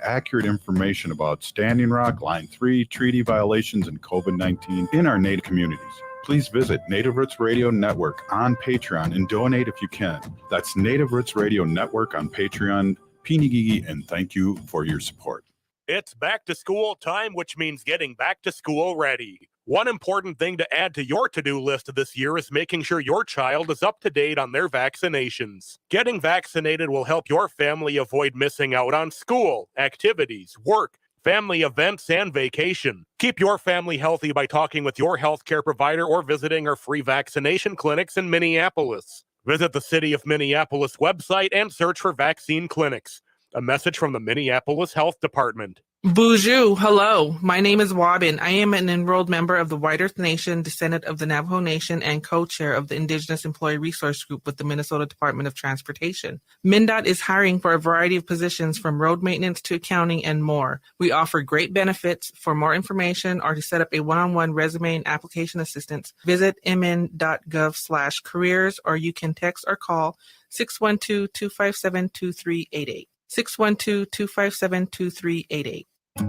accurate information about Standing Rock, Line 3, treaty violations, and COVID-19 in our Native communities. Please visit Native Roots Radio Network on Patreon and donate if you can. That's Native Roots Radio Network on Patreon. Pinigigi, and thank you for your support. It's back to school time, which means getting back to school ready. One important thing to add to your to-do list this year is making sure your child is up to date on their vaccinations. Getting vaccinated will help your family avoid missing out on school, activities, work, family events, and vacation. Keep your family healthy by talking with your healthcare provider or visiting our free vaccination clinics in Minneapolis. Visit the City of Minneapolis website and search for vaccine clinics. A message from the Minneapolis Health Department. Bonjour, hello. My name is Wabin. I am an enrolled member of the White Earth Nation, descendant of the Navajo Nation, and co-chair of the Indigenous Employee Resource Group with the Minnesota Department of Transportation. MnDOT is hiring for a variety of positions from road maintenance to accounting and more. We offer great benefits. For more information or to set up a one-on-one resume and application assistance, visit mn.gov/careers, or you can text or call 612-257-2388. 612-257-2388.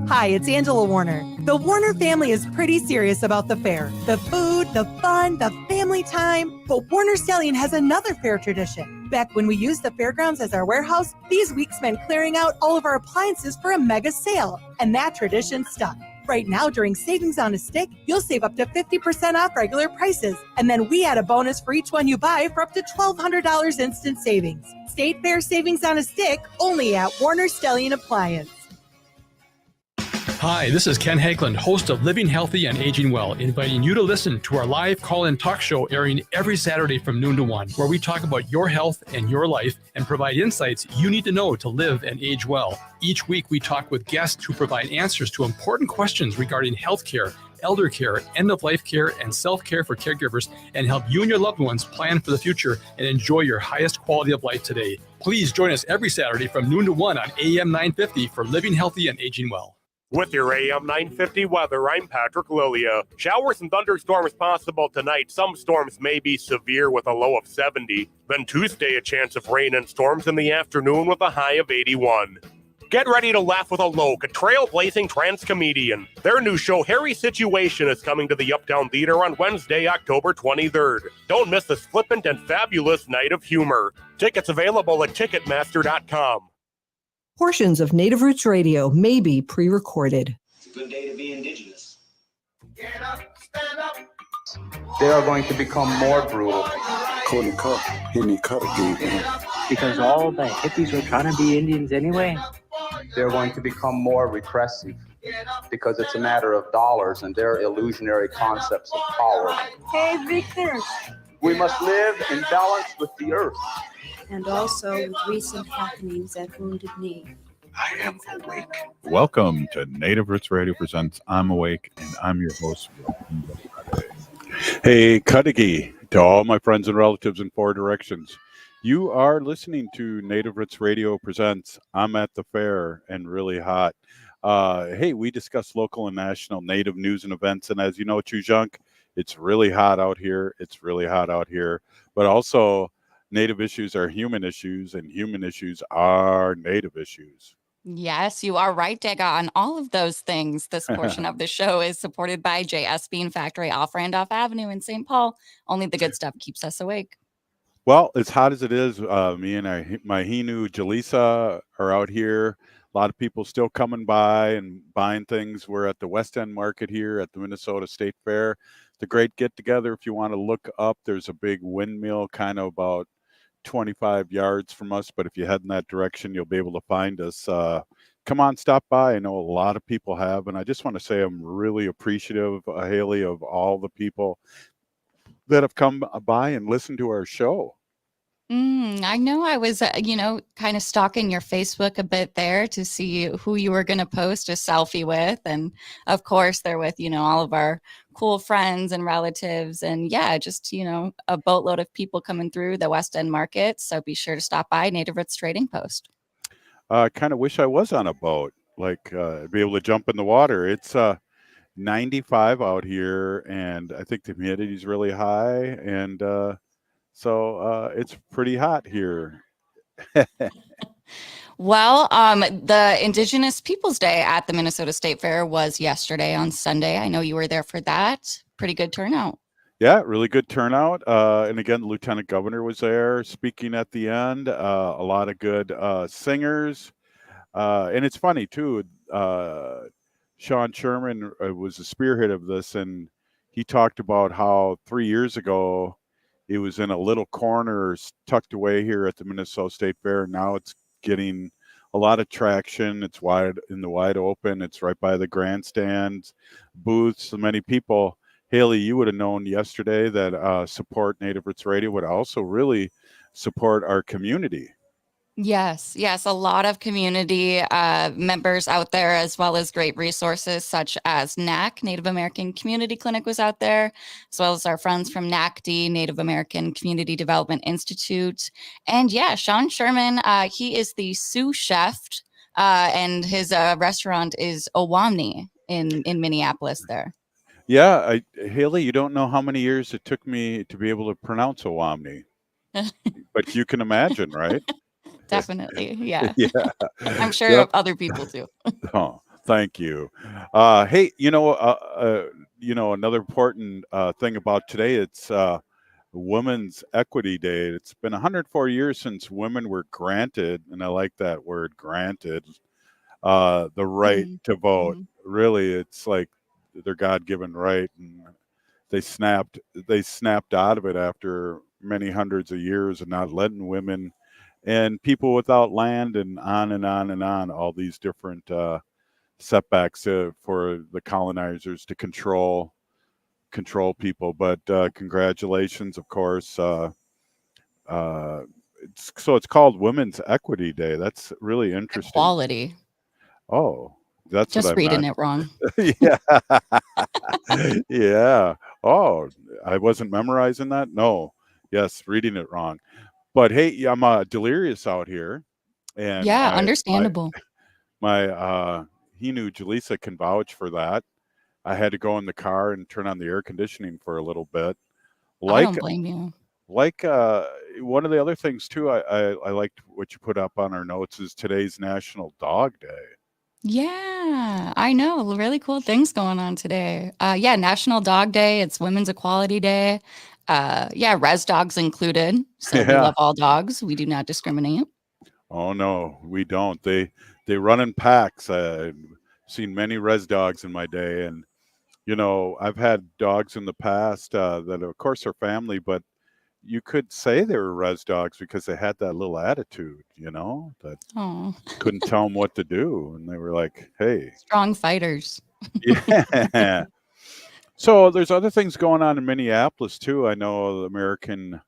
Hi, it's Angela Warner. The Warner family is pretty serious about the fair. The food, the fun, the family time. But Warner Stallion has another fair tradition. Back when we used the fairgrounds as our warehouse, these weeks meant clearing out all of our appliances for a mega sale. And that tradition stuck. Right now, during Savings on a Stick, you'll save up to 50% off regular prices. And then we add a bonus for each one you buy for up to $1,200 instant savings. State Fair Savings on a Stick, only at Warner Stallion Appliance. Hi, this is Ken Hageland, host of Living Healthy and Aging Well, inviting you to listen to our live call-in talk show airing every Saturday from noon to 1, where we talk about your health and your life and provide insights you need to know to live and age well. Each week, we talk with guests who provide answers to important questions regarding healthcare, elder care, end-of-life care, and self-care for caregivers, and help you and your loved ones plan for the future and enjoy your highest quality of life today. Please join us every Saturday from noon to 1 on AM 950 for Living Healthy and Aging Well. With your AM 950 weather, I'm Patrick Lilia. Showers and thunderstorms possible tonight. Some storms may be severe with a low of 70. Then Tuesday, a chance of rain and storms in the afternoon with a high of 81. Get ready to laugh with a Loke, a trailblazing trans comedian. Their new show, Harry Situation, is coming to the Uptown Theater on Wednesday, October 23rd. Don't miss this flippant and fabulous night of humor. Tickets available at Ticketmaster.com. Portions of Native Roots Radio may be pre-recorded. It's a good day to be Indigenous. Get up, stand up. They are going to become more brutal. Couldn't cut, hit me cut again. Because all the hippies were trying to be Indians anyway. They're going to become more repressive because it's a matter of dollars and their illusionary concepts of power. Hey, Victor. We must live in balance with the earth. And also with recent happenings at Wounded Knee. I am awake. Welcome to Native Roots Radio Presents I'm Awake, and I'm your host. Hey, Cudagy, to all my friends and relatives in four directions. You are listening to Native Roots Radio Presents I'm at the Fair and Really Hot. Hey, we discuss local and national Native news and events, and as you know, Chujunk, it's really hot out here. It's really hot out here, but also Native issues are human issues, and human issues are Native issues. Yes, you are right, Dega, on all of those things. This portion of the show is supported by JS Bean Factory off Randolph Avenue in St. Paul. Only the good stuff keeps us awake. Well, as hot as it is, me and my Hinu Jalisa are out here. A lot of people still coming by and buying things. We're at the West End Market here at the Minnesota State Fair. It's a great get-together. If you want to look up, there's a big windmill kind of about 25 yards from us, but if you head in that direction, you'll be able to find us. Come on, stop by. I know a lot of people have, and I just want to say I'm really appreciative, Haley, of all the people that have come by and listened to our show. I know I was, kind of stalking your Facebook a bit there to see who you were going to post a selfie with. And of course, they're with, all of our cool friends and relatives. And yeah, just, a boatload of people coming through the West End Market. So be sure to stop by Native Roots Trading Post. I kind of wish I was on a boat, be able to jump in the water. It's 95 out here, and I think the humidity is really high. And So it's pretty hot here. Well, the Indigenous Peoples Day at the Minnesota State Fair was yesterday on Sunday. I know you were there for that. Pretty good turnout. Yeah, really good turnout. And again, the Lieutenant Governor was there speaking at the end. A lot of good singers. And it's funny, too. Sean Sherman was the spearhead of this, and he talked about how 3 years ago it was in a little corner tucked away here at the Minnesota State Fair. Now it's getting a lot of traction. It's wide in the wide open. It's right by the grandstands, booths, many people. Haley, you would have known yesterday that Support Native Roots Radio would also really support our community. Yes, a lot of community members out there, as well as great resources such as NAC, Native American Community Clinic, was out there, as well as our friends from NACD, Native American Community Development Institute. And yeah, Sean Sherman, he is the sous chef, and his restaurant is Owamni in Minneapolis there. Yeah, Haley, you don't know how many years it took me to be able to pronounce Owamni, but you can imagine, right? Definitely, yeah. Yeah. I'm sure Yep. other people too. Oh, thank you. Hey, another important thing about today, it's Women's Equity Day. It's been 104 years since women were granted, and I like that word, granted, the right to vote. Really, it's like their God-given right, and they snapped out of it after many hundreds of years of not letting women and people without land, and on and on and on, all these different setbacks for the colonizers to control people. But congratulations, of course. It's called Women's Equity Day. That's really interesting. Equality. Oh, that's just what I reading meant. it wrong. Yeah. Yeah. Oh, I wasn't memorizing that. No. Yes, reading it wrong. But hey, I'm delirious out here, and Yeah, understandable. my Hinu Jaleesa can vouch for that. I had to go in the car and turn on the air conditioning for a little bit. I don't blame you. Like one of the other things too, I liked what you put up on our notes is today's National Dog Day. Yeah, I know. Really cool things going on today. Yeah, National Dog Day. It's Women's Equality Day. Yeah, res dogs included. So we love all dogs. We do not discriminate. Oh no, we don't. They run in packs. I've seen many res dogs in my day, and I've had dogs in the past that, of course, are family, but you could say they were res dogs because they had that little attitude, that couldn't tell them what to do, and they were like, "Hey, strong fighters." Yeah. So there's other things going on in Minneapolis too. I know the American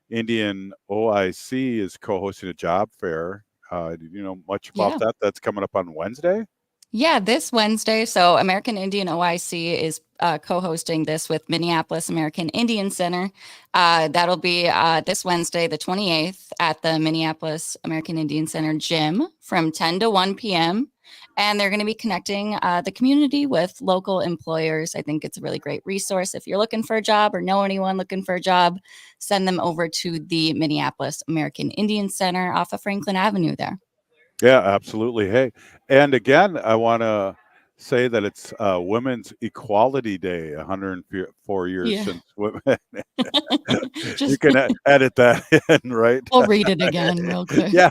Indian OIC is co-hosting a job fair. Do you know much about that? That's coming up on Wednesday. Yeah, this Wednesday. So American Indian OIC is co-hosting this with Minneapolis American Indian Center. That'll be this Wednesday, the 28th, at the Minneapolis American Indian Center gym from 10 to 1 p.m. And they're going to be connecting the community with local employers. I think it's a really great resource. If you're looking for a job or know anyone looking for a job, send them over to the Minneapolis American Indian Center off of Franklin Avenue there. Yeah, absolutely. Hey, and again, I want to say that it's Women's Equality Day, 104 years since women. You can edit that in, right? We'll read it again real quick. Yeah.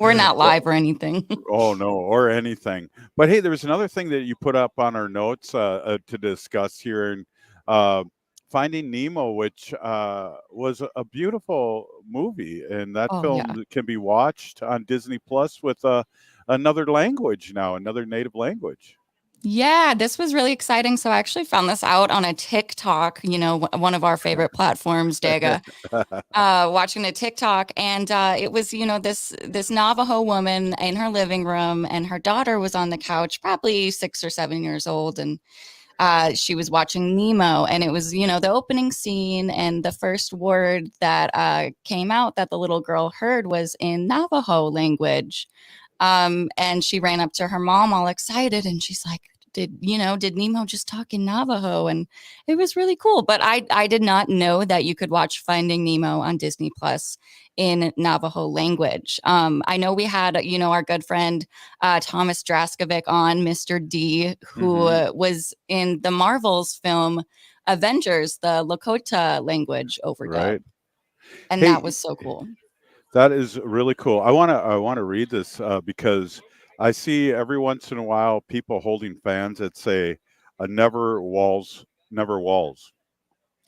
We're not live or anything. Oh, no, or anything. But hey, there was another thing that you put up on our notes to discuss here, and Finding Nemo, which was a beautiful movie, and that film can be watched on Disney Plus with another language now, another native language. Yeah, this was really exciting. So I actually found this out on a TikTok, one of our favorite platforms, Daga, watching a TikTok. And it was, this Navajo woman in her living room, and her daughter was on the couch, probably 6 or 7 years old. And she was watching Nemo, and it was, the opening scene, and the first word that came out that the little girl heard was in Navajo language. And she ran up to her mom all excited, and she's like, did Nemo just talk in Navajo? And it was really cool. But I did not know that you could watch Finding Nemo on Disney Plus in Navajo language. I know we had, our good friend Thomas Draskovic on, Mr. D, who was in the Marvel's film Avengers, the Lakota language overdub. Right. And Hey, that was so cool. That is really cool. I want to read this because I see every once in a while people holding fans that say never walls, never walls.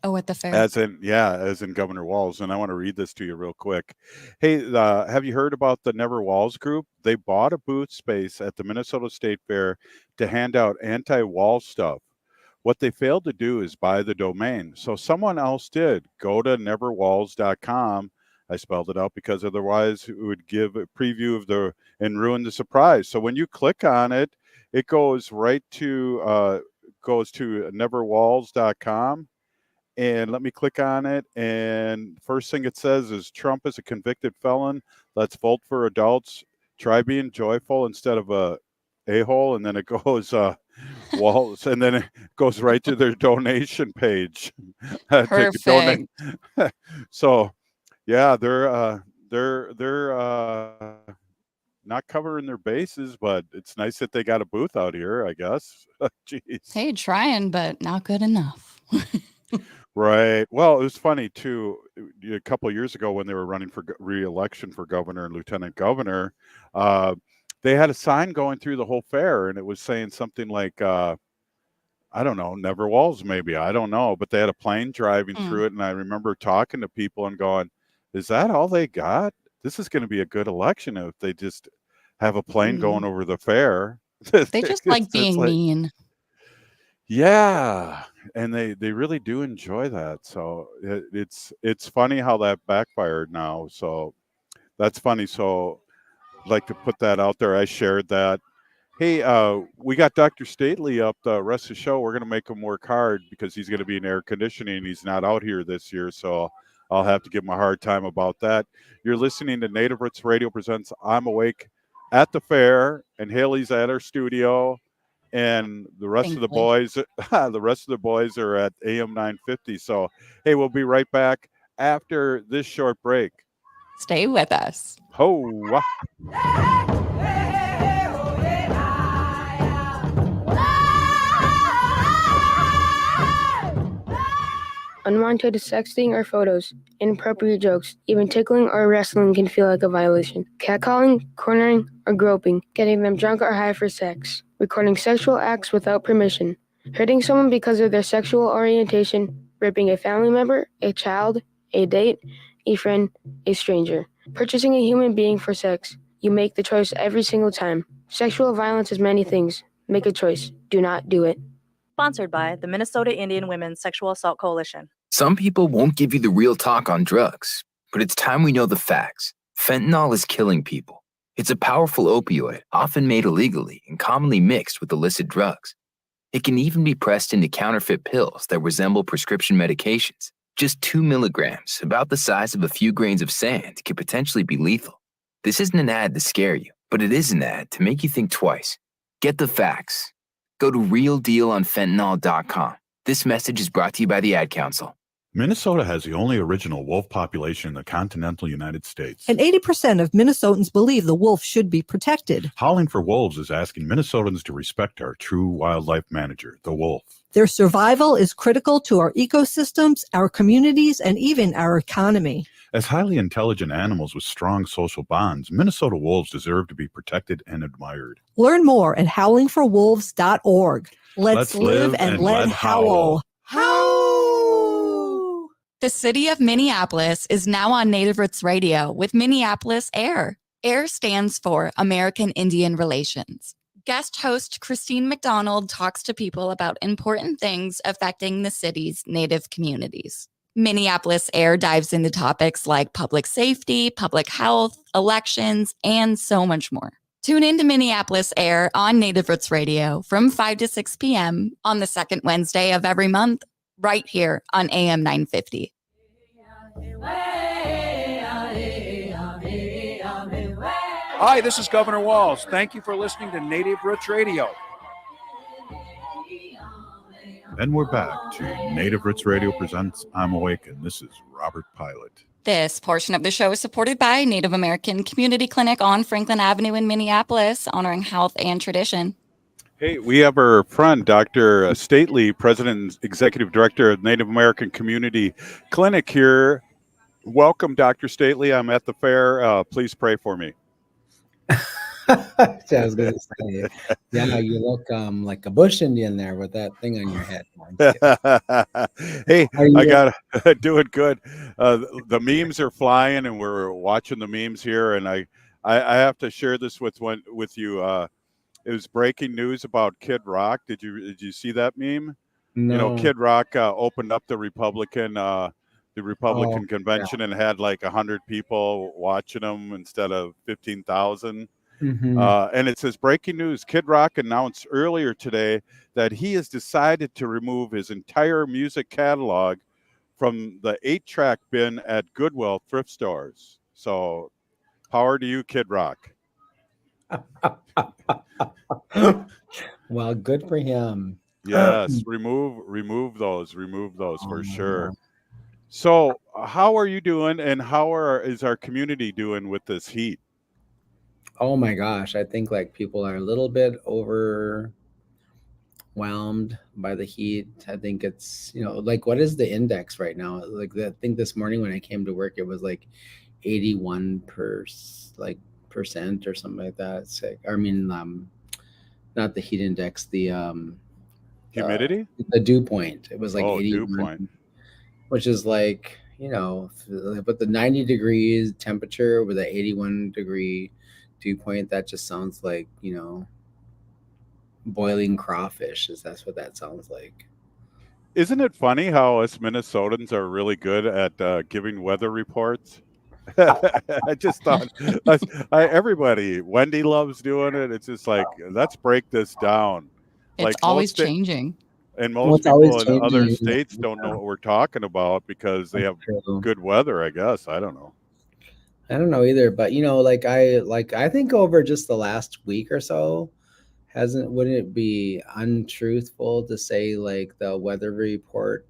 Oh, at the fair. As in Governor Walls. And I want to read this to you real quick. Hey, have you heard about the Never Walls group? They bought a booth space at the Minnesota State Fair to hand out anti-wall stuff. What they failed to do is buy the domain. So someone else did. Go to neverwalls.com. I spelled it out because otherwise it would give a preview of and ruin the surprise. So when you click on it, it goes right to neverwalls.com. And let me click on it. And first thing it says is Trump is a convicted felon. Let's vote for adults. Try being joyful instead of a-hole. And then it goes Walls, and then it goes right to their donation page. Perfect. So yeah, they're not covering their bases, but it's nice that they got a booth out here, I guess. Jeez. Hey, trying, but not good enough. Right. Well, it was funny too. A couple of years ago when they were running for re-election for governor and lieutenant governor, they had a sign going through the whole fair, and it was saying something like, I don't know, never walls, maybe. I don't know. But they had a plane driving through it, and I remember talking to people and going, is that all they got? This is going to be a good election if they just have a plane going over the fair. They just like being mean. Yeah, and they really do enjoy that. So it's funny how that backfired now. So that's funny. So I'd like to put that out there. I shared that. Hey, we got Dr. Stately up the rest of the show. We're going to make him work hard because he's going to be in air conditioning. He's not out here this year, so I'll have to give him a hard time about that. You're listening to Native Roots Radio presents I'm Awake at the fair, and Haley's at our studio. And the rest of the boys, are at AM 950. So, hey, we'll be right back after this short break. Stay with us. Ho! Unwanted sexting or photos, inappropriate jokes, even tickling or wrestling can feel like a violation. Catcalling, cornering, or groping, getting them drunk or high for sex, recording sexual acts without permission, hurting someone because of their sexual orientation, raping a family member, a child, a date, a friend, a stranger, purchasing a human being for sex. You make the choice every single time. Sexual violence is many things. Make a choice. Do not do it. Sponsored by the Minnesota Indian Women's Sexual Assault Coalition. Some people won't give you the real talk on drugs, but it's time we know the facts. Fentanyl is killing people. It's a powerful opioid, often made illegally and commonly mixed with illicit drugs. It can even be pressed into counterfeit pills that resemble prescription medications. Just 2 milligrams, about the size of a few grains of sand, could potentially be lethal. This isn't an ad to scare you, but it is an ad to make you think twice. Get the facts. Go to realdealonfentanyl.com. This message is brought to you by the Ad Council. Minnesota has the only original wolf population in the continental United States. And 80% of Minnesotans believe the wolf should be protected. Howling for Wolves is asking Minnesotans to respect our true wildlife manager, the wolf. Their survival is critical to our ecosystems, our communities, and even our economy. As highly intelligent animals with strong social bonds, Minnesota wolves deserve to be protected and admired. Learn more at howlingforwolves.org. Let's live and let howl. Howl! The city of Minneapolis is now on Native Roots Radio with Minneapolis AIR. AIR stands for American Indian Relations. Guest host Christine McDonald talks to people about important things affecting the city's Native communities. Minneapolis AIR dives into topics like public safety, public health, elections, and so much more. Tune in to Minneapolis AIR on Native Roots Radio from 5 to 6 p.m. on the second Wednesday of every month, right here on AM 950. Hi, this is Governor Walls. Thank you for listening to Native Roots Radio. And we're back to Native Roots Radio presents I'm Awake, and this is Robert Pilot. This portion of the show is supported by Native American Community Clinic on Franklin Avenue in Minneapolis, honoring health and tradition. Hey, we have our friend, Dr. Stately, President and Executive Director of Native American Community Clinic here. Welcome, Dr. Stately. I'm at the fair. Please pray for me. I was going to say, yeah, you look like a bush Indian there with that thing on your head. Hey, I got doing good. The memes are flying, and we're watching the memes here. And I have to share this with you. It was breaking news about Kid Rock. Did you see that meme? No. You know, Kid Rock opened up the Republican convention and had like 100 people watching him instead of 15,000. Mm-hmm. And it says, breaking news, Kid Rock announced earlier today that he has decided to remove his entire music catalog from the 8-track bin at Goodwill thrift stores. So power to you, Kid Rock. Well, good for him. Yes, remove those for sure. So how are you doing, and is our community doing with this heat? Oh my gosh, I think like people are a little bit overwhelmed by the heat. I think it's, like, what is the index right now? Like, I think this morning when I came to work, it was like 81% or something like that. It's like, I mean, not the heat index, the humidity, the dew point. It was like 81, dew point, which is like, but the 90 degrees temperature with an 81 degree dew point, that just sounds like, boiling crawfish. That's what that sounds like. Isn't it funny how us Minnesotans are really good at giving weather reports? I just thought everybody, Wendy loves doing it. It's just like, let's break this down. It's like always changing. And most people in other states don't know what we're talking about because they have good weather, I guess. I don't know. I don't know either, but I think over just the last week or so, wouldn't it be untruthful to say like the weather report,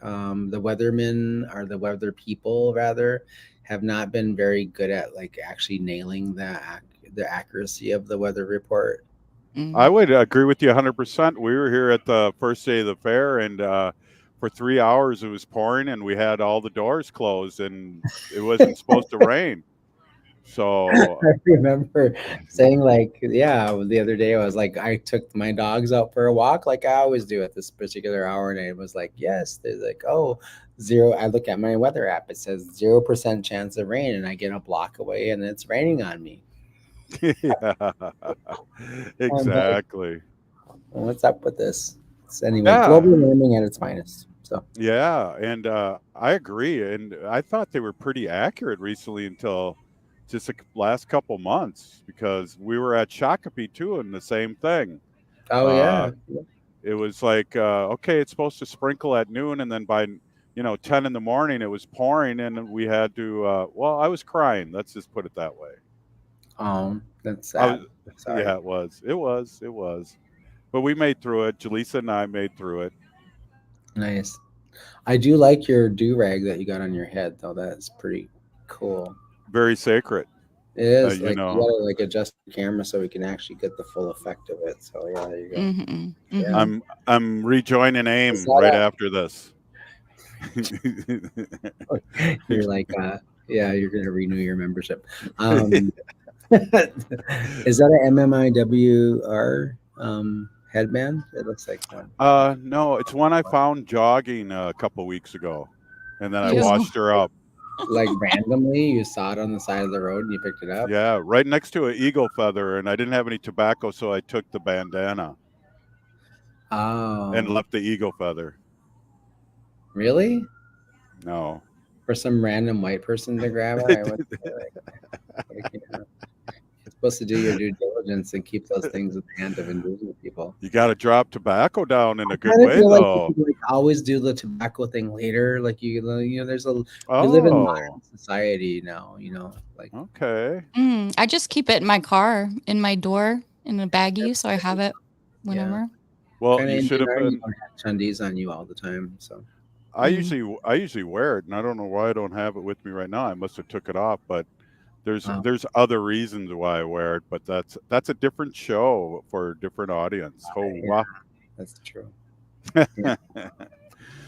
the weathermen or the weather people rather have not been very good at like actually nailing the accuracy of the weather report? I would agree with you 100%. We were here at the first day of the fair, and for 3 hours it was pouring, and we had all the doors closed, and it wasn't supposed to rain. So I remember saying the other day I was like, I took my dogs out for a walk like I always do at this particular hour, and it was like, yes, there's like, zero. I look at my weather app, it says 0% chance of rain, and I get a block away and it's raining on me. Yeah, exactly. What's up with this? Anyway, global warming at its finest. So yeah, and I agree, and I thought they were pretty accurate recently until just the last couple months, because we were at Shakopee too, and the same thing. Yeah. It was like, okay, it's supposed to sprinkle at noon, and then by 10 in the morning it was pouring, and we had to. I was crying. Let's just put it that way. That's sad. Yeah, it was. But we made through it. Jaleesa and I made through it. Nice. I do like your do-rag that you got on your head, though. That's pretty cool. Very sacred. It is. You gotta like adjust the camera so we can actually get the full effect of it. So yeah, there you go. Mm-hmm. Mm-hmm. I'm rejoining AIM right after this. You're like, you're gonna renew your membership. Is that an MMIWR headband? It looks like one. No, it's one I found jogging a couple weeks ago, and then I washed her up. Like randomly, you saw it on the side of the road and you picked it up? Yeah, right next to an eagle feather, and I didn't have any tobacco, so I took the bandana. Oh. And left the eagle feather. Really? No. For some random white person to grab it? You're supposed to do your due diligence and keep those things in the hand of indigenous people. You got to drop tobacco down in a good way, though. Like always do the tobacco thing later. Like we live in modern society now. Like okay. I just keep it in my car, in my door, in a baggie, so I have it whenever. Well, kind of you should Indian have are you been. don't have Chundees on you all the time. So I usually wear it, and I don't know why I don't have it with me right now. I must have took it off, but uh, there's other reasons why I wear it, but that's a different show for a different audience. Oh, yeah, wow. that's true. Yeah.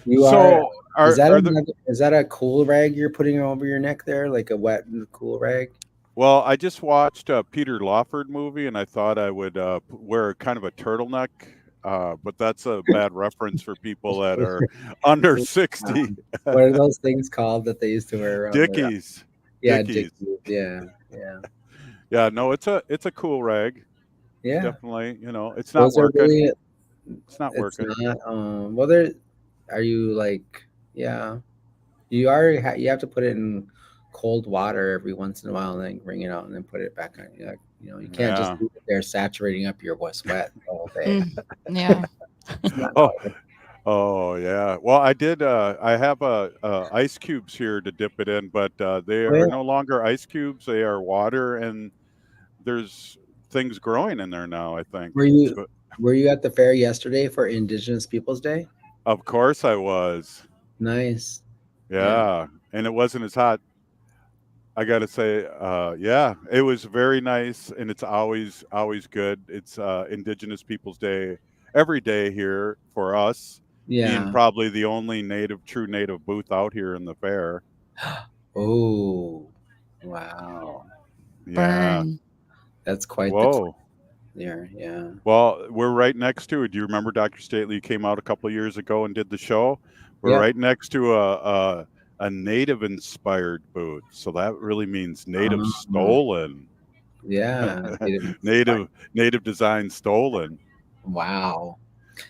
You are. So are the Is that a cool rag you're putting over your neck there, like a wet and cool rag? well, I just watched a Peter Lawford movie, and I thought I would wear kind of a turtleneck, but that's a bad reference for people that are under 60. What are those things called that they used to wear around their? Dickies. Yeah, Dickies. Dickies. Yeah, yeah, Yeah, no, it's a cool rag. yeah. Definitely, it's not Those are working. really. It's not It's working. not. Well, there. Are you like? Yeah. You are. You have to put it in cold water every once in a while, and then wring it out, and then put it back on. You can't just Yeah. leave it there saturating up your sweat all day. Yeah. It's not Oh, good. oh yeah. Well, I did. I have ice cubes here to dip it in, but they Oh, yeah. are no longer ice cubes. They are water, and there's things growing in there now. I think. Were It's you go- Were you at the fair yesterday for Indigenous Peoples Day? Of course, I was. Nice. Yeah. Yeah, and it wasn't as hot. I gotta say, yeah, it was very nice, and it's always good. It's Indigenous Peoples Day every day here for us, being Yeah. probably the only true native booth out here in the fair. Oh, wow. Yeah. Burn. That's quite the Whoa. there. Yeah. Well, we're right next to it. Do you remember Dr. Stately came out a couple of years ago and did the show? We're Yeah. right next to a native inspired booth, so that really means native stolen. Yeah. native design stolen. Wow.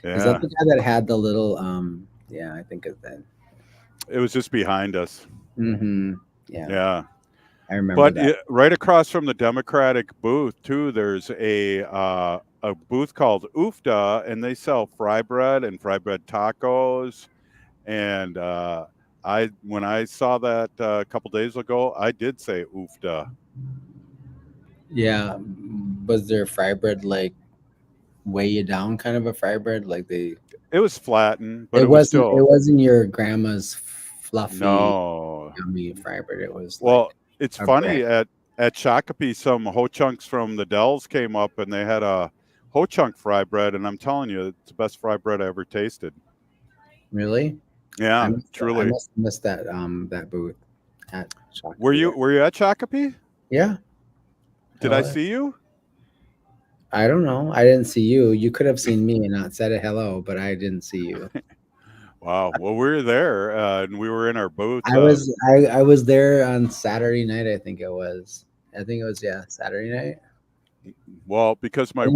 Is that Yeah, the guy that had the little yeah, I think of that. it was just behind us. Mm-hmm. Yeah. Yeah, I remember but that. right across from the Democratic booth too, there's a booth called Oofda, and they sell fry bread and fry bread tacos. And when I saw that a couple days ago, I did say Oofda. Yeah. Was there fry bread like weigh you down kind of a fry bread? Like they It was flattened, but it was it still wasn't your grandma's fluffy no. yummy fry bread. It was like Well, it's a funny bread. at Shakopee, some ho chunks from the Dells came up, and they had a ho chunk fry bread, and I'm telling you, it's the best fry bread I ever tasted. Really? Yeah, I truly. must have missed that booth at Shakopee. Were you at Shakopee? Yeah. Did I see you? I don't know. I didn't see you. You could have seen me and not said a hello, but I didn't see you. Wow. Well, we were there, and we were in our booth. I was there on Saturday night. I think it was. Saturday night. Well, because my It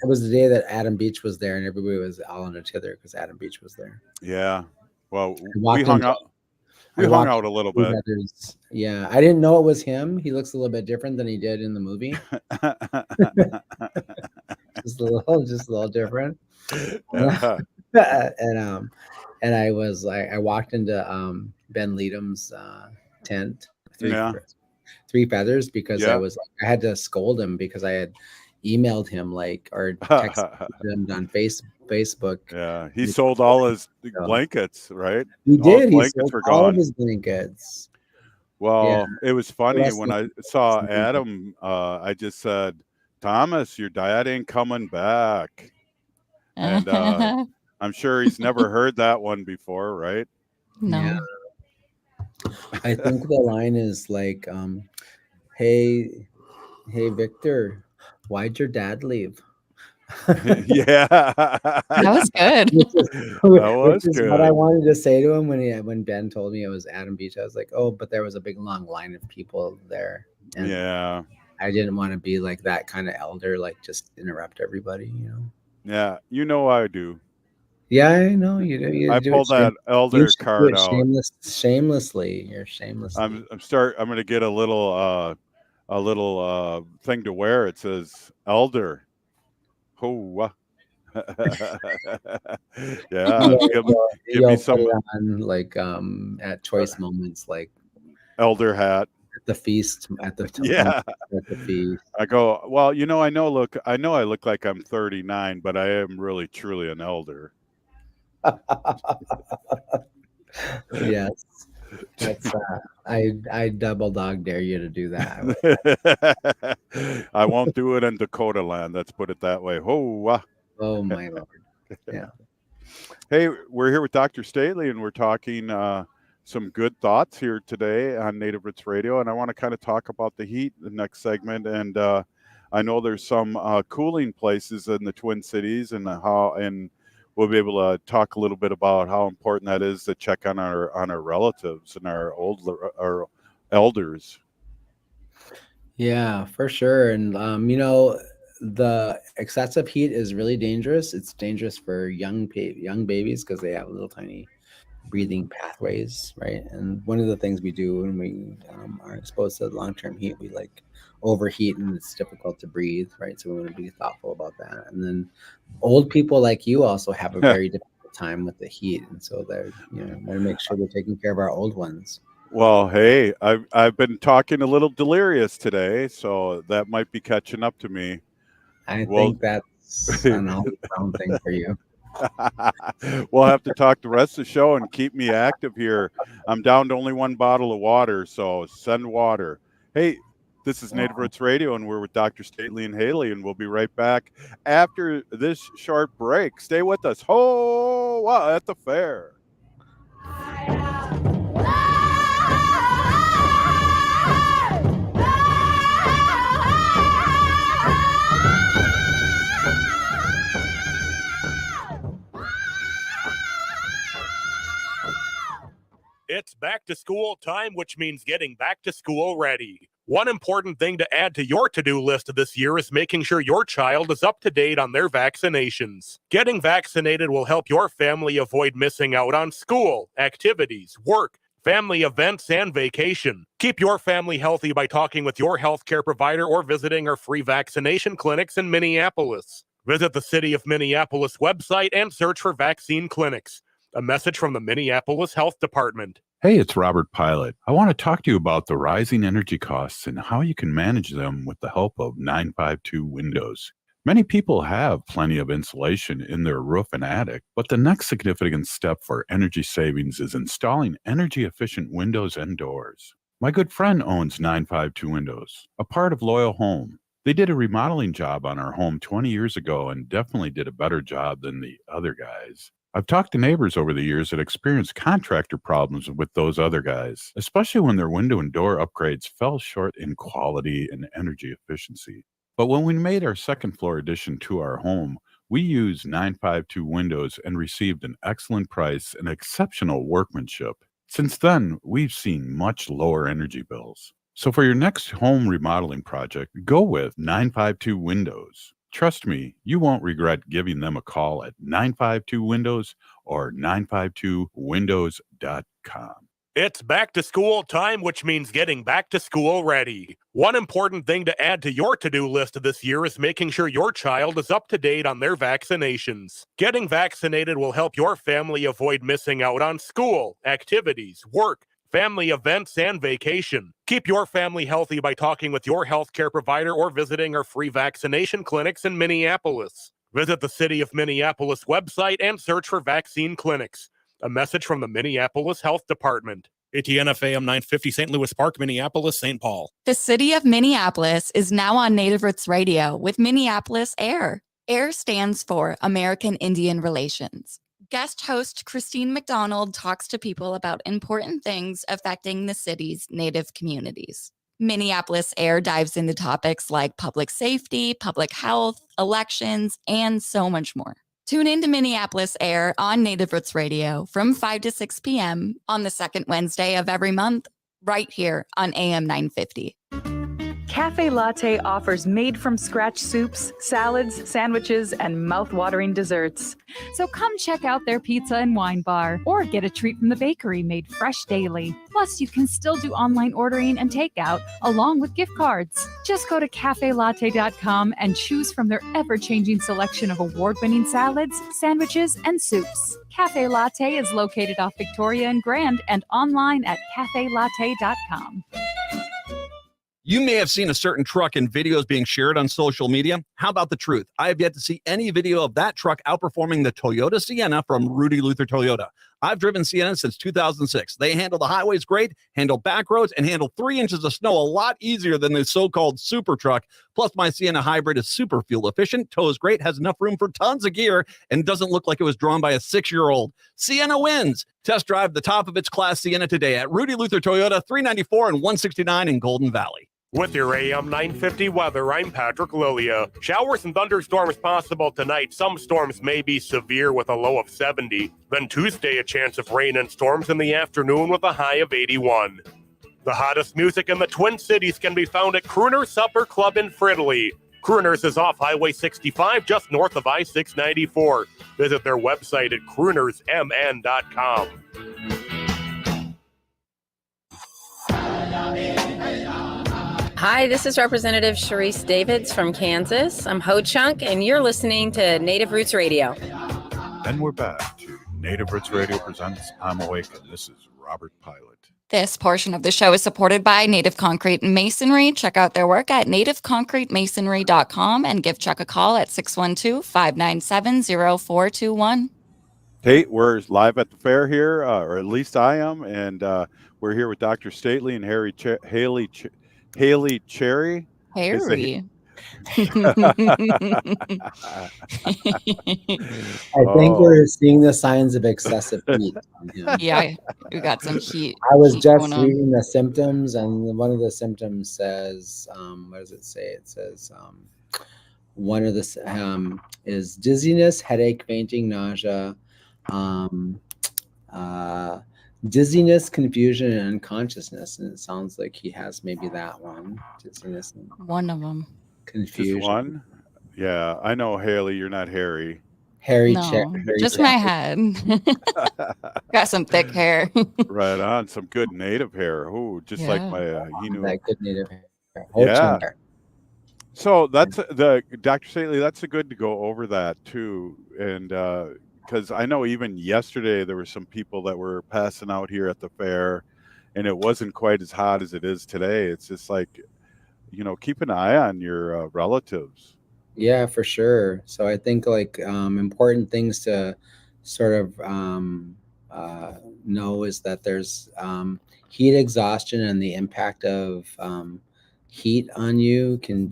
was the day that Adam Beach was there, and everybody was all in together because Adam Beach was there. Yeah. Well, We hung out a little bit. Brothers. Yeah, I didn't know it was him. He looks a little bit different than he did in the movie. just a little different. And I was like, I walked into Ben Leadham's tent, three feathers, because I had to scold him because I had emailed him or texted him on Facebook. Yeah, he sold all his blankets, right? He did. He sold were all gone. of his blankets. Well, it was funny when I saw Adam. I just said, "Thomas, your dad ain't coming back," and I'm sure he's never heard that one before, right? No. Yeah. I think the line is like, hey Victor, why'd your dad leave? Yeah, that was good. Which is what I wanted to say to him when Ben told me it was Adam Beach. I was like, oh, but there was a big long line of people there, and yeah, I didn't want to be like that kind of elder, like just interrupt everybody, Yeah, I do. Yeah, I know you do. I pulled that elder card out shamelessly. You're shamelessly. I'm going to get a little thing to wear. It says elder. Oh, yeah. Give me some on, at choice moments, like elder hat. the feast at the Yeah. at the feast. I go, well, I know I look like I'm 39, but I am really truly an elder. Yes. That's I double dog dare you to do that. I won't do it in Dakota land. Let's put it that way. Oh my Lord. Yeah. Hey, we're here with Dr. Stately, and we're talking some good thoughts here today on Native Roots Radio. And I want to kind of talk about the heat the next segment. And I know there's some cooling places in the Twin Cities, and we'll be able to talk a little bit about how important that is to check on our relatives and our elders. Yeah, for sure. And the excessive heat is really dangerous. It's dangerous for young babies because they have little tiny breathing pathways, right? And one of the things we do when we are exposed to long-term heat, we like overheat and it's difficult to breathe, right? So we want to be thoughtful about that. And then old people like you also have a very difficult time with the heat, and so they're want to make sure we're taking care of our old ones. Well, hey, I've been talking a little delirious today, so that might be catching up to me. I think that's an all-around thing for you. We'll have to talk the rest of the show and keep me active here. I'm down to only one bottle of water, so send water. Hey, this is Native Roots Radio, and we're with Dr. Stately and Haley, and we'll be right back after this short break. Stay with us. At the fair. It's back to school time, which means getting back to school ready. One important thing to add to your to-do list this year is making sure your child is up to date on their vaccinations. Getting vaccinated will help your family avoid missing out on school, activities, work, family events, and vacation. Keep your family healthy by talking with your healthcare provider or visiting our free vaccination clinics in Minneapolis. Visit the City of Minneapolis website and search for vaccine clinics. A message from the Minneapolis Health Department. Hey, it's Robert Pilot. I want to talk to you about the rising energy costs and how you can manage them with the help of 952 Windows. Many people have plenty of insulation in their roof and attic, but the next significant step for energy savings is installing energy-efficient windows and doors. My good friend owns 952 Windows, a part of Loyal Home. They did a remodeling job on our home 20 years ago and definitely did a better job than the other guys. I've talked to neighbors over the years that experienced contractor problems with those other guys, especially when their window and door upgrades fell short in quality and energy efficiency. But when we made our second floor addition to our home, we used 952 Windows and received an excellent price and exceptional workmanship. Since then, we've seen much lower energy bills. So for your next home remodeling project, go with 952 Windows. Trust me, you won't regret giving them a call at 952 Windows or 952windows.com. It's back to school time, which means getting back to school ready. One important thing to add to your to-do list this year is making sure your child is up to date on their vaccinations. Getting vaccinated will help your family avoid missing out on school, activities, work, family events, and vacation. Keep your family healthy by talking with your healthcare provider or visiting our free vaccination clinics in Minneapolis. Visit the City of Minneapolis website and search for vaccine clinics. A message from the Minneapolis Health Department. ATN FM 950 St. Louis Park, Minneapolis, St. Paul. The City of Minneapolis is now on Native Roots Radio with Minneapolis AIR. AIR stands for American Indian Relations. Guest host Christine McDonald talks to people about important things affecting the city's Native communities. Minneapolis AIR dives into topics like public safety, public health, elections, and so much more. Tune in to Minneapolis AIR on Native Roots Radio from 5 to 6 p.m. on the second Wednesday of every month, right here on AM 950. Cafe Latte offers made-from-scratch soups, salads, sandwiches, and mouth-watering desserts. So come check out their pizza and wine bar, or get a treat from the bakery made fresh daily. Plus, you can still do online ordering and takeout, along with gift cards. Just go to cafelatte.com and choose from their ever-changing selection of award-winning salads, sandwiches, and soups. Cafe Latte is located off Victoria and Grand and online at cafelatte.com. You may have seen a certain truck in videos being shared on social media. How about the truth? I have yet to see any video of that truck outperforming the Toyota Sienna from Rudy Luther Toyota. I've driven Sienna since 2006. They handle the highways great, handle back roads, and handle 3 inches of snow a lot easier than the so-called super truck. Plus, my Sienna hybrid is super fuel efficient, tows great, has enough room for tons of gear, and doesn't look like it was drawn by a 6-year-old. Sienna wins. Test drive the top of its class Sienna today at Rudy Luther Toyota, 394 and 169 in Golden Valley. With your AM 950 weather, I'm Patrick Lilia. Showers and thunderstorms possible tonight. Some storms may be severe with a low of 70. Then Tuesday, a chance of rain and storms in the afternoon with a high of 81. The hottest music in the Twin Cities can be found at Crooner's Supper Club in Fridley. Crooner's is off Highway 65 just north of I-694. Visit their website at croonersmn.com. Hi, this is Representative Sharice Davids from Kansas. I'm Ho Chunk, and you're listening to Native Roots Radio. And we're back to Native Roots Radio presents I'm Awake, and this is Robert Pilot. This portion of the show is supported by Native Concrete and Masonry. Check out their work at nativeconcretemasonry.com and give Chuck a call at 612-597-0421. Hey, we're live at the fair here, or at least I am, and we're here with Dr. Stately and Haley Cherry. Harry. I think we're seeing the signs of excessive heat. Yeah, we got some heat. I was heat just going on. reading the symptoms, and one of the symptoms says, what does it say? It says one of the is dizziness, headache, fainting, nausea, dizziness, confusion, and unconsciousness. And it sounds like he has maybe that one. Dizziness. One of them. Confusion. Just one? Yeah, I know, Haley, you're not Harry. Harry, Just my head. Got some thick hair. Right on. Some good native hair. Oh, just like my that good native hair. Yeah. So that's the Dr. Stately, that's a good to go over that too. And because I know even yesterday there were some people that were passing out here at the fair, and it wasn't quite as hot as it is today. It's just like, keep an eye on your relatives. Yeah, for sure. So I think like important things to sort of know is that there's heat exhaustion, and the impact of heat on you can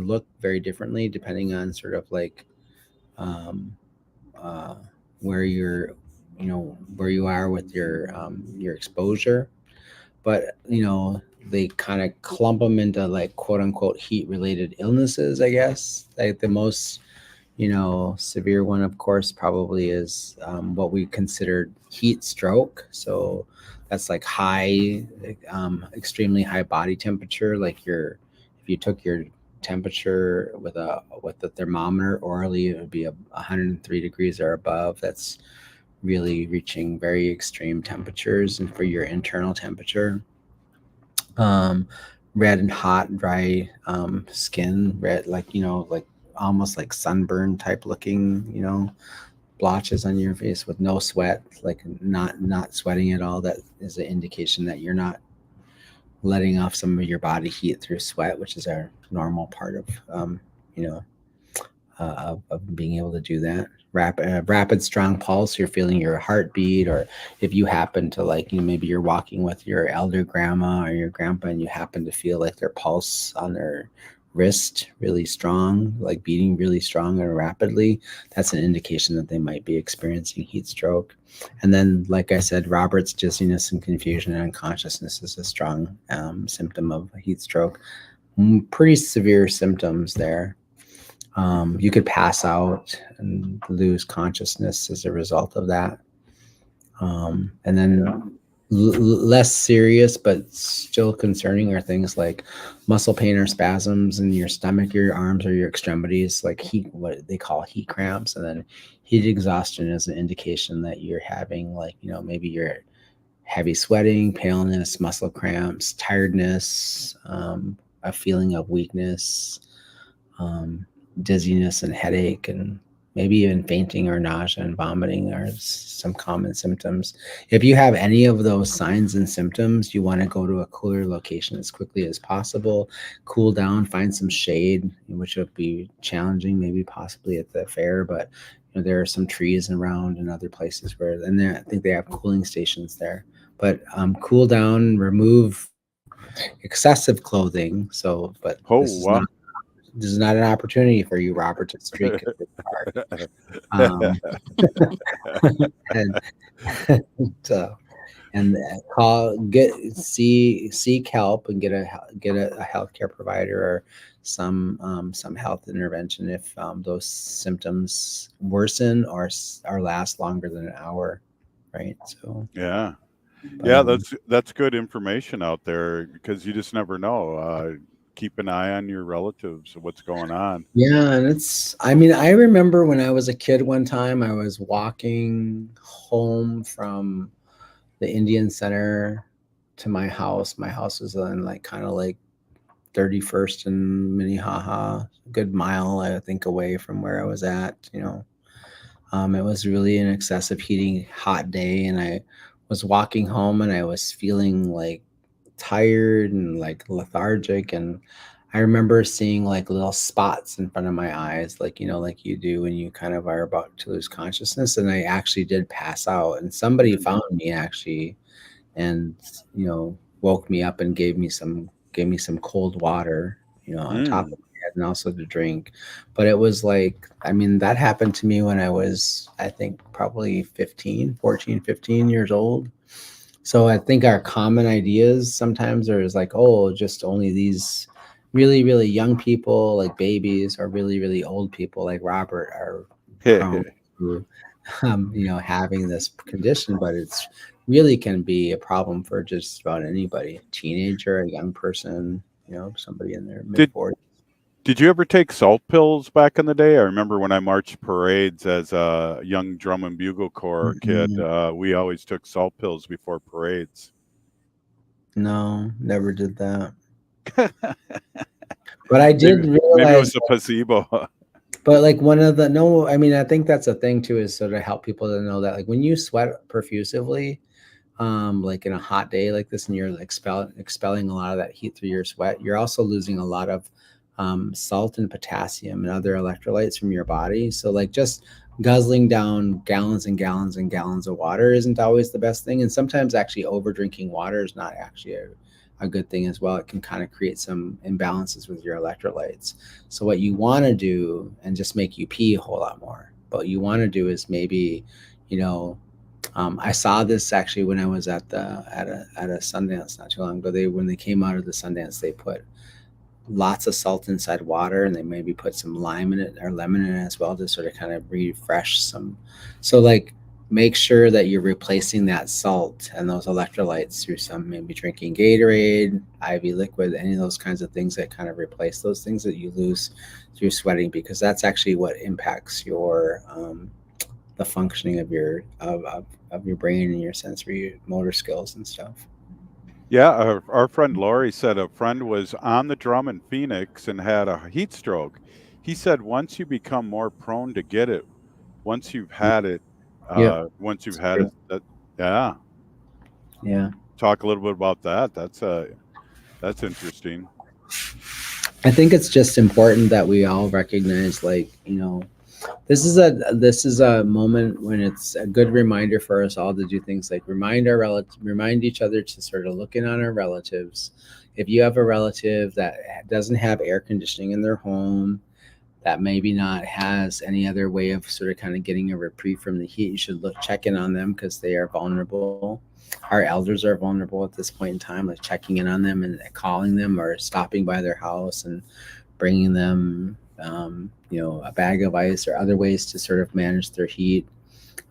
look very differently depending on sort of like where you're, where you are with your exposure. But they kind of clump them into like quote unquote heat related illnesses, I guess. Like the most, severe one, of course, probably is what we consider heat stroke. So that's like high, extremely high body temperature. Like if you took your temperature with the thermometer orally, it would be 103 degrees or above. That's really reaching very extreme temperatures. And for your internal temperature, red and hot, dry skin, red, like almost like sunburn type looking, blotches on your face with no sweat, like not sweating at all. That is an indication that you're not letting off some of your body heat through sweat, which is our normal part of of being able to do that. Rapid strong pulse, you're feeling your heartbeat, or if you happen to maybe you're walking with your elder grandma or your grandpa and you happen to feel like their pulse on their wrist really strong, like beating really strong and rapidly, that's an indication that they might be experiencing heat stroke. And then, like I said, Robert's dizziness and confusion and unconsciousness is a strong symptom of heat stroke. Pretty severe symptoms there. You could pass out and lose consciousness as a result of that. And then less serious but still concerning are things like muscle pain or spasms in your stomach, your arms, or your extremities, like what they call heat cramps. And then heat exhaustion is an indication that you're having maybe you're heavy sweating, paleness, muscle cramps, tiredness, a feeling of weakness, dizziness and headache, and maybe even fainting or nausea and vomiting are some common symptoms. If you have any of those signs and symptoms, you want to go to a cooler location as quickly as possible, cool down, find some shade, which would be challenging, maybe possibly at the fair, but there are some trees around and other places where, and I think they have cooling stations there. But cool down, remove excessive clothing. So, but Oh, this is wow. not an opportunity for you, Robert, to streak at this part. And seek help and get a healthcare provider or some health intervention if those symptoms worsen or last longer than an hour, right? So Yeah. but, Yeah, that's good information out there because you just never know. Keep an eye on your relatives, what's going on. yeah, and I mean, I remember when I was a kid one time, I was walking home from the Indian Center to my house. My house was in kind of 31st and Minnehaha, a good mile, I think, away from where I was at. It was really an excessive heating, hot day, and I was walking home and I was feeling tired and lethargic, and I remember seeing little spots in front of my eyes, like you do when you kind of are about to lose consciousness, and I actually did pass out, and somebody found me actually and woke me up and gave me some cold water on top of my head and also to drink. But it was I mean, that happened to me when I was, I think, probably 15 years old. So I think our common ideas sometimes are oh, just only these really, really young people, like babies, or really, really old people like Robert are prone to having this condition, but it's really can be a problem for just about anybody, a teenager, a young person, somebody in their mid-40s. Did you ever take salt pills back in the day? I remember when I marched parades as a young drum and bugle corps kid, we always took salt pills before parades. No, never did that. But I did realize maybe it was a placebo. But I mean, I think that's a thing too, is sort of help people to know that when you sweat profusively, in a hot day like this, and you're expelling a lot of that heat through your sweat, you're also losing a lot of salt and potassium and other electrolytes from your body. So just guzzling down gallons and gallons and gallons of water isn't always the best thing. And sometimes actually over drinking water is not actually a good thing as well. It can kind of create some imbalances with your electrolytes. So what you want to do, and just make you pee a whole lot more, but what you want to do is maybe, I saw this actually when I was at a Sundance not too long ago. When they came out of the Sundance, they put lots of salt inside water, and they maybe put some lime in it or lemon in it as well to sort of kind of refresh some. So make sure that you're replacing that salt and those electrolytes through some, maybe drinking Gatorade, IV liquid, any of those kinds of things that kind of replace those things that you lose through sweating, because that's actually what impacts your the functioning of your brain and your sensory motor skills and stuff. Yeah, our friend Lori said a friend was on the drum in Phoenix and had a heat stroke. He said once you become more prone to get it, once you've had it, yeah. Talk a little bit about that. That's interesting. I think it's just important that we all recognize, this is a moment when it's a good reminder for us all to do things like remind each other to sort of look in on our relatives. If you have a relative that doesn't have air conditioning in their home, that maybe not has any other way of sort of kind of getting a reprieve from the heat, you should check in on them, because they are vulnerable. Our elders are vulnerable at this point in time, checking in on them and calling them or stopping by their house and bringing them a bag of ice or other ways to sort of manage their heat.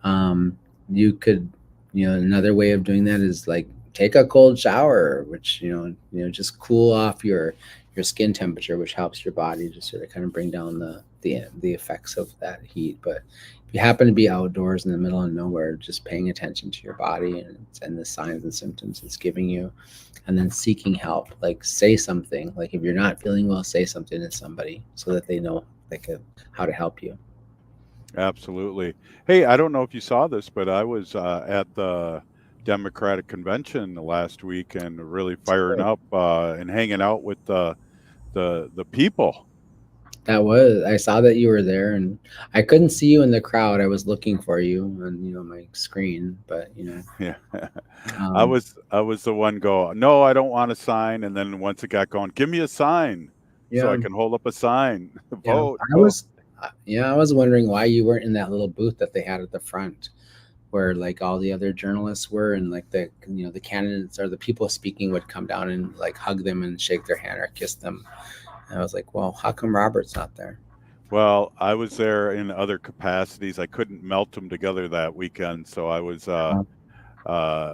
You could, another way of doing that is take a cold shower, which just cool off your skin temperature, which helps your body to sort of kind of bring down the effects of that heat. But if you happen to be outdoors in the middle of nowhere, just paying attention to your body and the signs and symptoms it's giving you, and then seeking help. Say something. If you're not feeling well, say something to somebody so that they know how to help you. Absolutely. Hey, I don't know if you saw this, but I was at the Democratic convention last week and really firing up and hanging out with the people. I saw that you were there, and I couldn't see you in the crowd. I was looking for you on, my screen, but Yeah. um, I was the one go, no, I don't want a sign. And then once it got going, give me a sign so yeah, I can hold up a sign. yeah. Vote, I vote. was, I was wondering why you weren't in that little booth that they had at the front, where like all the other journalists were, and like the candidates or the people speaking would come down and like hug them and shake their hand or kiss them. And I was like, well, how come Robert's not there? Well, I was there in other capacities. I couldn't melt them together that weekend, so I was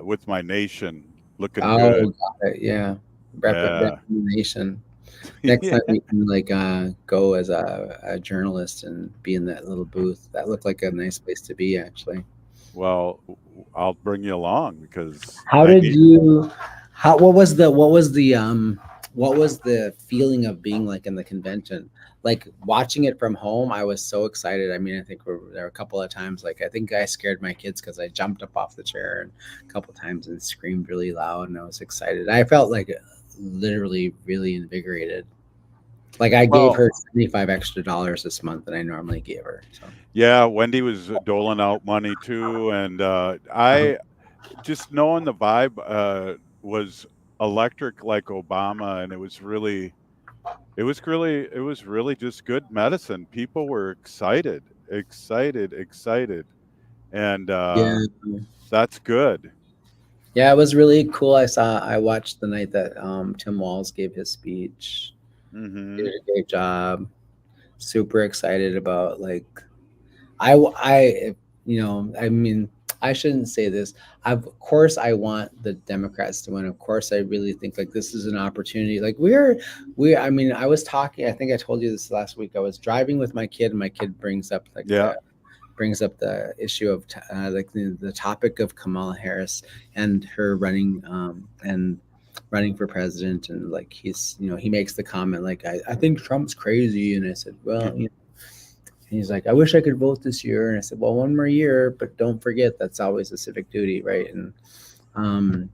with my nation, looking good. Oh, got it. Yeah, Yeah. representation. Next Yeah. time you can like go as a journalist and be in that little booth. That looked like a nice place to be, actually. Well, I'll bring you along because How I did need. you? How what was the feeling of being like in the convention? Like watching it from home, I was so excited. I mean, I think there were a couple of times, like I think I scared my kids because I jumped up off the chair and a couple of times and screamed really loud, and I was excited. I felt like literally really invigorated. Like I gave Well, her $75 extra this month than I normally gave her. So yeah, Wendy was doling out money too, and I just knowing the vibe was electric like Obama, and it was really just good medicine. People were excited, excited, excited, and yeah, that's good. yeah, it was really cool. I watched the night that Tim Walz gave his speech. Did Hmm. a great job. Super excited about like I I mean I shouldn't say this. Of course I want the Democrats to win. Of course I really think like this is an opportunity. Like we I mean I was talking, I think I told you this last week. I was driving with my kid and my kid Yeah. brings up the issue of like the topic of Kamala Harris and her running for president, and like he makes the comment like I think Trump's crazy, and I said, well, and he's like, I wish I could vote this year. And I said, well, one more year, but don't forget that's always a civic duty, right? And um,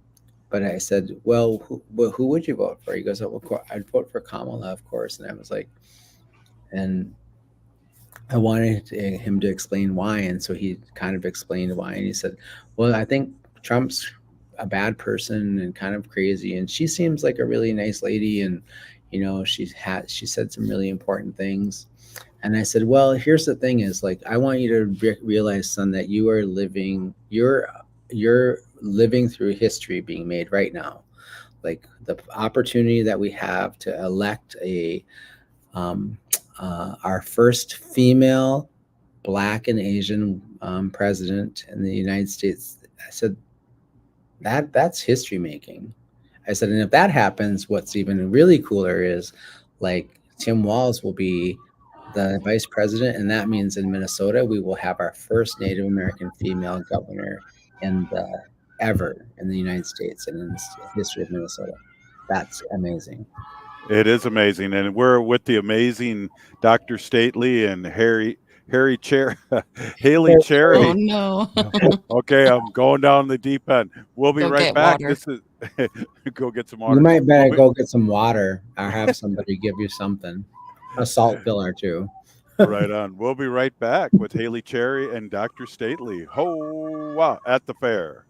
but I said, well, who would you vote for? He goes, oh, I'd vote for Kamala, of course. And I was like, and I wanted him to explain why, and so he kind of explained why. And he said, well, I think Trump's a bad person and kind of crazy, and she seems like a really nice lady, and she said some really important things. And I said, well, here's the thing is like, I want you to realize, son, that you're living through history being made right now. Like the opportunity that we have to elect um, our first female Black and Asian president in the United States. I said, that's history making. I said, and if that happens, what's even really cooler is like Tim Walz will be the vice president, and that means in Minnesota we will have our first Native American female governor in the ever in the United States and in the history of Minnesota. That's amazing. It is amazing, and we're with the amazing Dr. Stately and Harry Chair, Haley Oh Cherry. no. Okay, I'm going down the deep end. We'll be Go right get back. water. This is go get some You water. might We'll better be, go get some water or have somebody give you something, a salt filler too. right on. We'll be right back with Haley Cherry and Dr. Stately. Ho at the fair.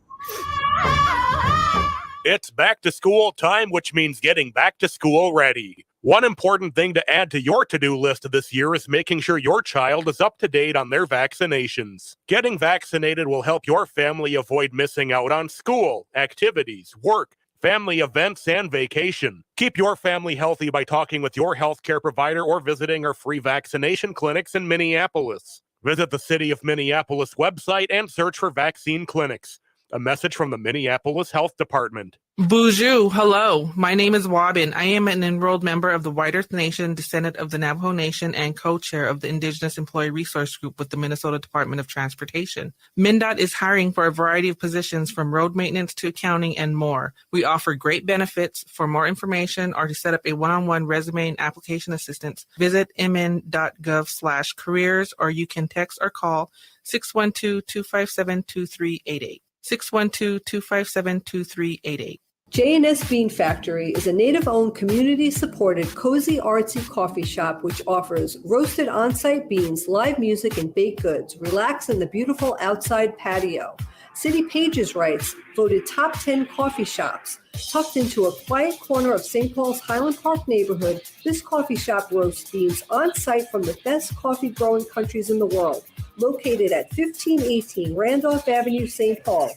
It's back to school time, which means getting back to school ready. One important thing to add to your to-do list this year is making sure your child is up to date on their vaccinations. Getting vaccinated will help your family avoid missing out on school, activities, work, family events, and vacation. Keep your family healthy by talking with your healthcare provider or visiting our free vaccination clinics in Minneapolis. Visit the City of Minneapolis website and search for vaccine clinics. A message from the Minneapolis Health Department. Bonjour, hello. My name is Wabin. I am an enrolled member of the White Earth Nation, descendant of the Navajo Nation, and co-chair of the Indigenous Employee Resource Group with the Minnesota Department of Transportation. MnDOT is hiring for a variety of positions from road maintenance to accounting and more. We offer great benefits. For more information or to set up a one-on-one resume and application assistance, visit mn.gov/careers, or you can text or call 612-257-2388. 612-257-2388. J&S Bean Factory is a native-owned, community-supported, cozy, artsy coffee shop which offers roasted on-site beans, live music, and baked goods. Relax in the beautiful outside patio. City Pages writes, voted top 10 coffee shops. Tucked into a quiet corner of St. Paul's Highland Park neighborhood, this coffee shop roasts beans on-site from the best coffee-growing countries in the world. Located at 1518 Randolph Avenue, St. Paul.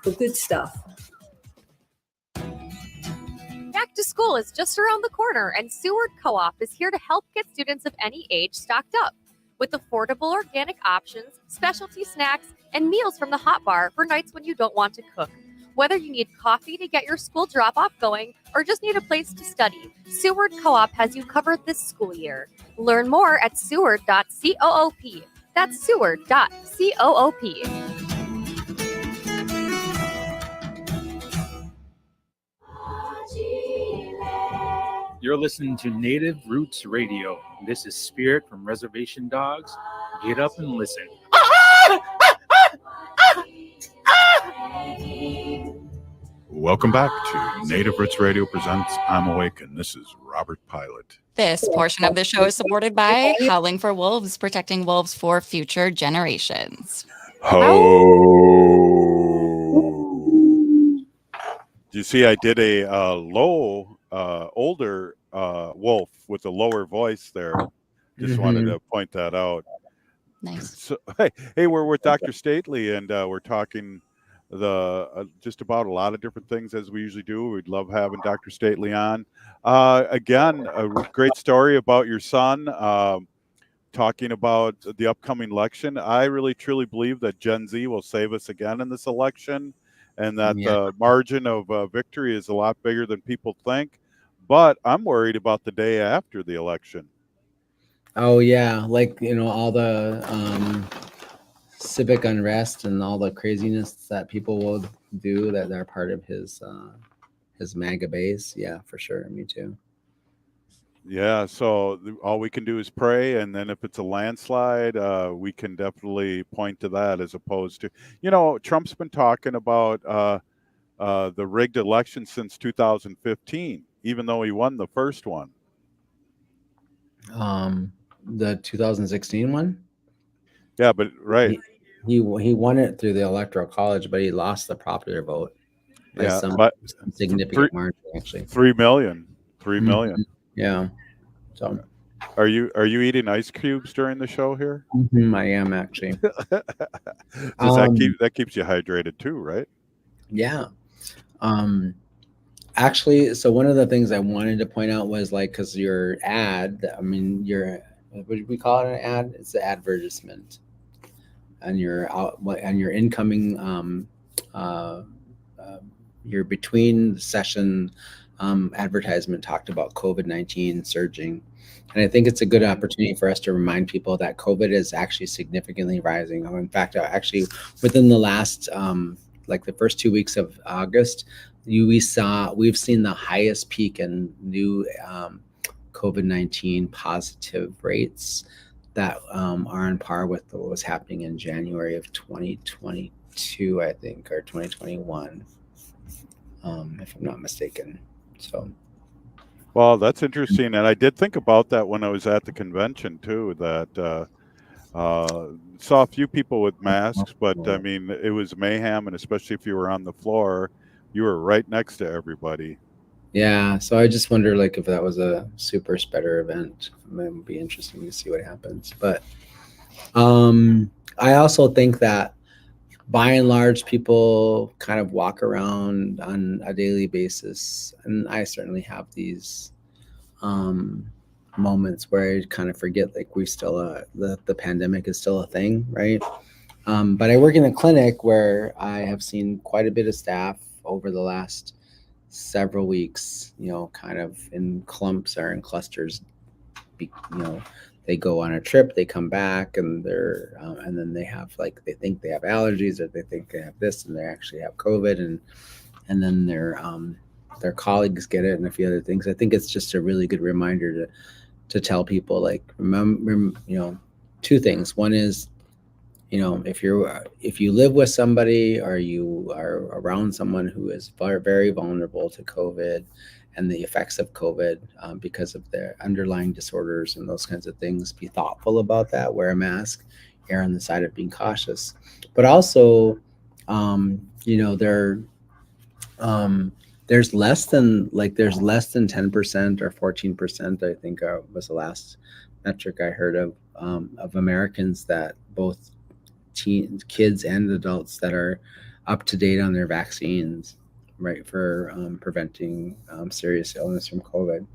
The good stuff. Back to school is just around the corner, and Seward Co-op is here to help get students of any age stocked up with affordable organic options, specialty snacks, and meals from the hot bar for nights when you don't want to cook. Whether you need coffee to get your school drop-off going or just need a place to study, Seward Co-op has you covered this school year. Learn more at seward.coop. That's seward.coop. You're listening to Native Roots Radio. This is Spirit from Reservation Dogs. Get up and listen. Welcome back to Native Roots Radio presents I'm Awake, and this is Robert Pilot. This portion of the show is supported by Howling for Wolves, protecting wolves for future generations. You see, I did a older wolf with a lower voice there. Just wanted to point that out. Nice. So, hey, we're with Dr. Stately, and we're talking just about a lot of different things as we usually do. We'd love having Dr. Stately on. Again, a great story about your son, talking about the upcoming election. I really truly believe that Gen Z will save us again in this election, and that the margin of victory is a lot bigger than people think. But I'm worried about the day after the election. Oh yeah, like all the civic unrest and all the craziness that people will do that are part of his MAGA base. Yeah, for sure. Me too. Yeah, so all we can do is pray, and then if it's a landslide, we can definitely point to that, as opposed to, Trump's been talking about the rigged election since 2015, even though he won the first one. The 2016 one. Yeah, but right. He won it through the Electoral College, but he lost the popular vote by some significant margin, actually. 3 million. 3 million. Yeah. So are you eating ice cubes during the show here? I am, actually. That keeps you hydrated too, right? Yeah. Actually, so one of the things I wanted to point out was because your ad, what do we call it, an ad? It's the advertisement. And your incoming, your between session advertisement talked about COVID-19 surging. And I think it's a good opportunity for us to remind people that COVID is actually significantly rising. In fact, actually within the last, the first 2 weeks of August, we've seen the highest peak in new COVID-19 positive rates that are on par with what was happening in January of 2022, I think, or 2021, if I'm not mistaken. So, well, that's interesting, and I did think about that when I was at the convention too. That saw a few people with masks, but I mean, it was mayhem, and especially if you were on the floor, you were right next to everybody. Yeah, so I just wonder if that was a super spreader event. It would be interesting to see what happens. But I also think that by and large, people kind of walk around on a daily basis, and I certainly have these moments where I kind of forget we still the pandemic is still a thing, right? But I work in a clinic where I have seen quite a bit of staff over the last several weeks, kind of in clumps or in clusters. They go on a trip, they come back, and and then they have they think they have allergies, or they think they have this, and they actually have COVID, and then their colleagues get it, and a few other things. I think it's just a really good reminder to tell people, remember, two things. One is, if you live with somebody, or you are around someone who is very, very vulnerable to COVID and the effects of COVID because of their underlying disorders and those kinds of things, be thoughtful about that. Wear a mask. Err on the side of being cautious, but also, there's less than 10% or 14%, I think, was the last metric I heard of Americans that both kids and adults that are up to date on their vaccines, right, for preventing serious illness from COVID.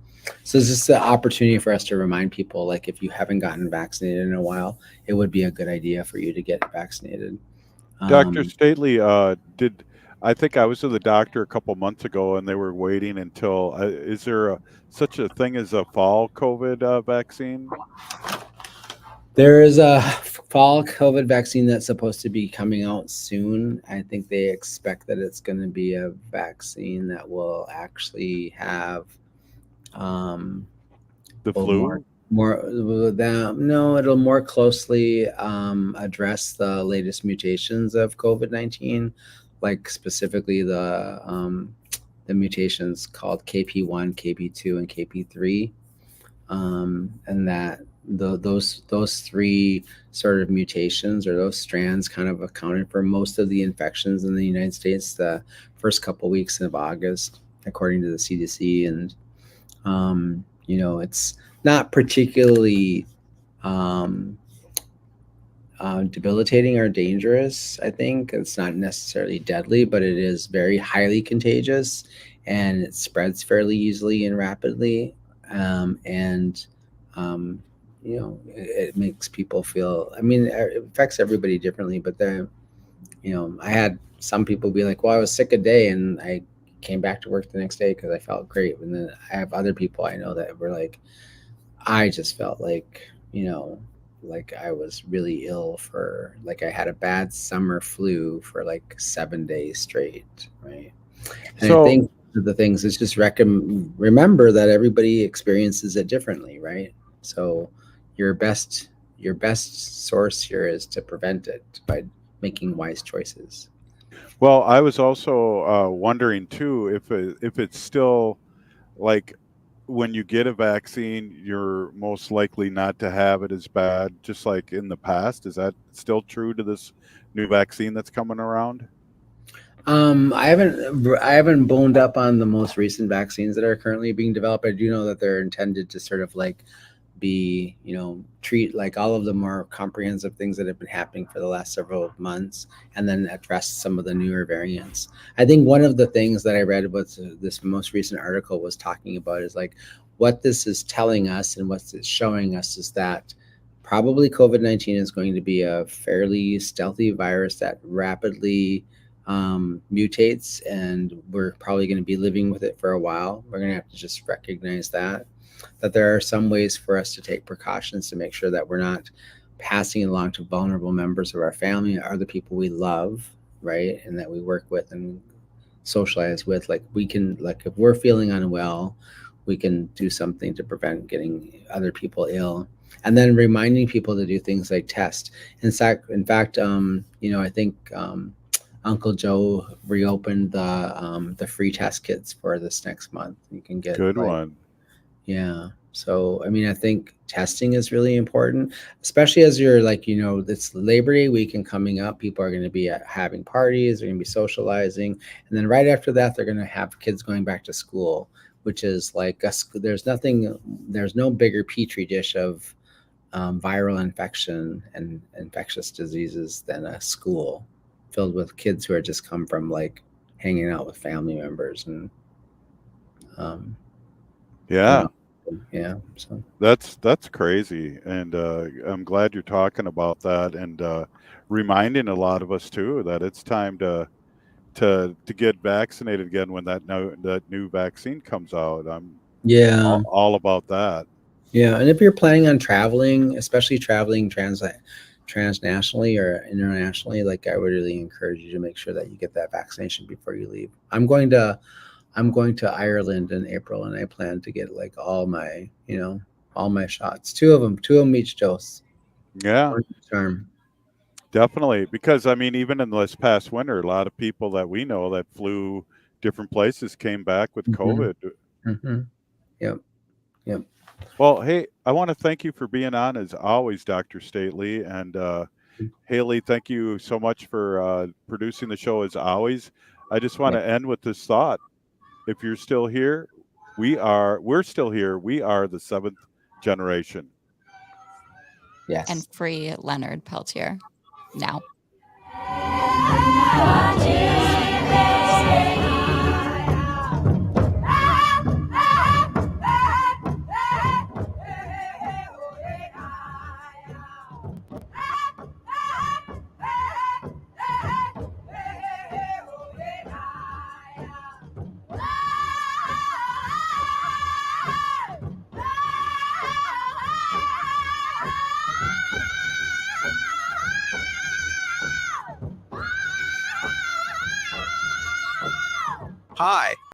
So it's just an opportunity for us to remind people, if you haven't gotten vaccinated in a while, it would be a good idea for you to get vaccinated. Dr. Stately, I think I was to the doctor a couple months ago, and they were waiting until. Is there such a thing as a fall COVID vaccine? There is a fall COVID vaccine that's supposed to be coming out soon. I think they expect that it's going to be a vaccine that will actually have the flu. It'll more closely address the latest mutations of COVID-19, like specifically the mutations called KP1, KP2, and KP3, and that those three sort of mutations, or those strands, kind of accounted for most of the infections in the United States the first couple weeks of August, according to the CDC. And it's not particularly debilitating or dangerous. I think it's not necessarily deadly, but it is very highly contagious, and it spreads fairly easily and rapidly. It makes people feel, it affects everybody differently, but then, I had some people be like, well, I was sick a day and I came back to work the next day because I felt great. And then I have other people I know that were like, I just felt like I was really ill for, I had a bad summer flu for 7 days straight, right? And I think the things is just remember that everybody experiences it differently, right? So your best source here is to prevent it by making wise choices. Well, I was also wondering too if it's still when you get a vaccine, you're most likely not to have it as bad, just like in the past. Is that still true to this new vaccine that's coming around? I haven't boned up on the most recent vaccines that are currently being developed. I do know that they're intended to sort of be, treat all of the more comprehensive things that have been happening for the last several months, and then address some of the newer variants. I think one of the things that I read was this most recent article was talking about is what this is telling us and what it's showing us is that probably COVID-19 is going to be a fairly stealthy virus that rapidly mutates, and we're probably going to be living with it for a while. We're going to have to just recognize that there are some ways for us to take precautions to make sure that we're not passing it along to vulnerable members of our family or the people we love, right? And that we work with and socialize with. We can, if we're feeling unwell, we can do something to prevent getting other people ill. And then reminding people to do things like test. In fact, I think Uncle Joe reopened the free test kits for this next month. You can get good one. Yeah. So, I think testing is really important, especially as you're it's Labor Day weekend coming up. People are going to be having parties, they're going to be socializing. And then right after that, they're going to have kids going back to school, which is there's no bigger petri dish of viral infection and infectious diseases than a school filled with kids who are just come from hanging out with family members and Yeah. So That's crazy, and I'm glad you're talking about that and reminding a lot of us too that it's time to get vaccinated again when that new vaccine comes out. I'm yeah. all about that. Yeah, and if you're planning on traveling, especially traveling transnationally or internationally, like I would really encourage you to make sure that you get that vaccination before you leave. I'm going to Ireland in April, and I plan to get like all my shots. Two of them each dose. Yeah, One each arm. definitely. Because I mean, even in this past winter, a lot of people that we know that flew different places came back with Mm-hmm. COVID. Mm-hmm. Yep. Yep. Well, hey, I want to thank you for being on as always, Dr. Stately, and Haley. Thank you so much for producing the show as always. I just want to end with this thought: if you're still here, we're still here. We are the seventh generation. Yes. And free Leonard Peltier now. Hi,